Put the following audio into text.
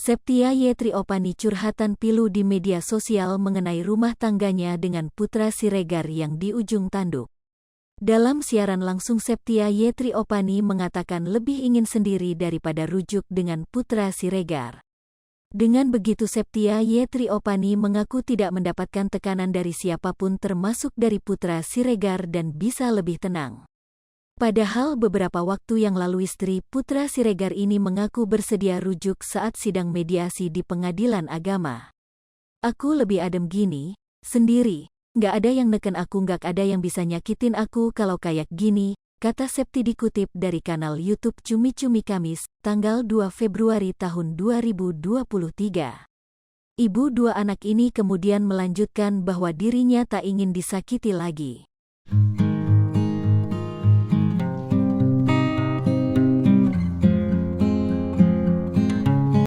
Septia Yetriopani curhatan pilu di media sosial mengenai rumah tangganya dengan Putra Siregar yang di ujung tanduk. Dalam siaran langsung Septia Yetriopani mengatakan lebih ingin sendiri daripada rujuk dengan Putra Siregar. Dengan begitu Septia Yetriopani mengaku tidak mendapatkan tekanan dari siapapun termasuk dari Putra Siregar dan bisa lebih tenang. Padahal beberapa waktu yang lalu istri Putra Siregar ini mengaku bersedia rujuk saat sidang mediasi di pengadilan agama. Aku lebih adem gini, sendiri, nggak ada yang neken aku, nggak ada yang bisa nyakitin aku kalau kayak gini, kata Septi dikutip dari kanal YouTube Cumi Cumi Kamis, tanggal 2 Februari tahun 2023. Ibu dua anak ini kemudian melanjutkan bahwa dirinya tak ingin disakiti lagi.